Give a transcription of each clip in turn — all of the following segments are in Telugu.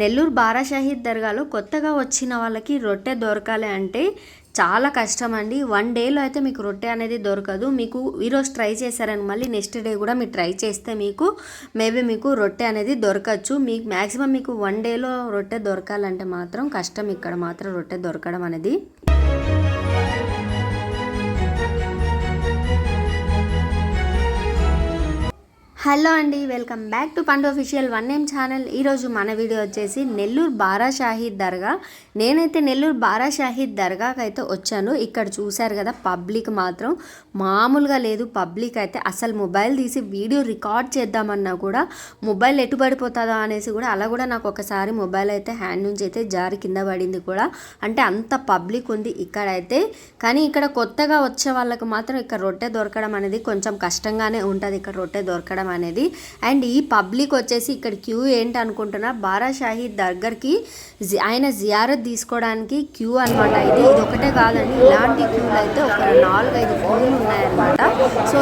నెల్లూరు బారా షాహీద్ దర్గాలో కొత్తగా వచ్చిన వాళ్ళకి రొట్టె దొరకాలి అంటే చాలా కష్టం అండి. 1 డేలో అయితే మీకు రొట్టె అనేది దొరకదు. మీకు ఈరోజు ట్రై చేశారని మళ్ళీ నెక్స్ట్ డే కూడా మీరు ట్రై చేస్తే మేబీ మీకు రొట్టె అనేది దొరకచ్చు. మీకు మ్యాక్సిమం మీకు 1 డేలో రొట్టె దొరకాలంటే మాత్రం కష్టం. ఇక్కడ మాత్రం రొట్టె దొరకడం అనేది. హలో అండి, వెల్కమ్ బ్యాక్ టు పండు అఫీషియల్ 1M ఛానల్. ఈరోజు మన వీడియో వచ్చేసి నెల్లూరు బారా షాహీద్ దర్గా. నేనైతే నెల్లూరు బారా షాహీద్ దర్గాకి అయితే వచ్చాను. ఇక్కడ చూశారు కదా, పబ్లిక్ మాత్రం మామూలుగా లేదు. పబ్లిక్ అయితే అసలు మొబైల్ తీసి వీడియో రికార్డ్ చేద్దామన్నా కూడా మొబైల్ ఎటు పడిపోతుందో అనేసి కూడా అలా కూడా నాకు ఒకసారి మొబైల్ అయితే హ్యాండ్ నుంచి అయితే జారి కింద పడింది కూడా. అంటే అంత పబ్లిక్ ఉంది ఇక్కడైతే. కానీ ఇక్కడ కొత్తగా వచ్చే వాళ్ళకు మాత్రం ఇక్కడ రొట్టె దొరకడం అనేది కొంచెం కష్టంగానే ఉంటుంది. ఇక్కడ రొట్టె దొరకడం అనేది. అండ్ ఈ పబ్లిక్ వచ్చేసి ఇక్కడ క్యూ ఏంటి అనుకుంటున్నా, బారా షాహీద్ దగ్గరికి ఆయన జియారత్ తీసుకోవడానికి క్యూ అనమాట. ఇది ఒకటే కాదండి, ఇలాంటి క్యూలు అయితే ఒక 4-5 క్యూలు ఉన్నాయన్నమాట. సో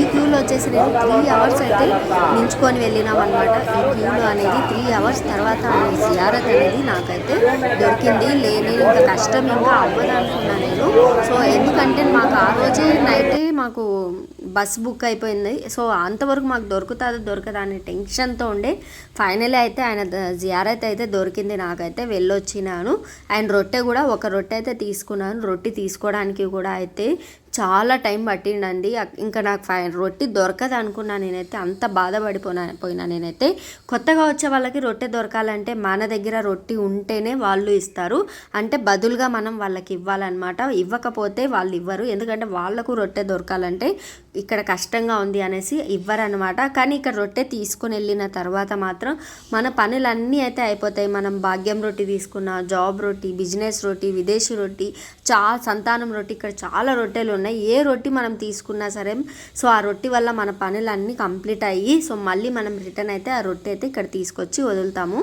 ఈ క్యూలో వచ్చేసి నేను 3 అవర్స్ అయితే నించుకొని వెళ్ళినాం అనమాట. ఈ క్యూలో అనేది 3 అవర్స్ తర్వాత జియారత్ అనేది నాకైతే దొరికింది. నేను ఇంకా కష్టం ఇంకా అవ్వదు అనుకున్నా నేను. సో ఎందుకంటే మాకు ఆ రోజే నైటే మాకు బస్ బుక్ అయిపోయింది. సో అంతవరకు మాకు దొరకదా అనే టెన్షన్తో ఉండే. ఫైనలీ అయితే ఆయన జియారత్ అయితే దొరికింది. నాకైతే వెళ్ళొచ్చినాను. అండ్ రొట్టె కూడా ఒక రొట్టె అయితే తీసుకున్నాను. రొట్టె తీసుకోవడానికి కూడా అయితే చాలా టైం పట్టిండండి. ఇంకా నాకు రొట్టె దొరకదు అనుకున్నా నేనైతే. అంత బాధపడిపోయినా నేనైతే. కొత్తగా వచ్చే వాళ్ళకి రొట్టె దొరకాలంటే మన దగ్గర రొట్టె ఉంటేనే వాళ్ళు ఇస్తారు. అంటే బదులుగా మనం వాళ్ళకి ఇవ్వాలన్నమాట. ఇవ్వకపోతే వాళ్ళు ఇవ్వరు. ఎందుకంటే వాళ్ళకు రొట్టె దొరకాలంటే ఇక్కడ కష్టంగా ఉంది అనేసి ఇవ్వరనమాట. కానీ ఇక్కడ రొట్టె తీసుకుని వెళ్ళిన తర్వాత మాత్రం మన పనులన్నీ అయితే అయిపోతాయి. మనం భాగ్యం రొట్టె తీసుకున్న, జాబ్ రొట్టె, బిజినెస్ రొట్టె, విదేశీ రొట్టె, సంతానం రొట్టె, ఇక్కడ చాలా రొట్టెలు ఉన్నాయి. ఏ రొట్టె మనం తీసుకున్నా సరే సో ఆ రొట్టె వల్ల మన పనులన్నీ కంప్లీట్ అయ్యి సో మళ్ళీ మనం రిటర్న్ అయితే ఆ రొట్టె అయితే ఇక్కడ తీసుకొచ్చి వదులుతాము.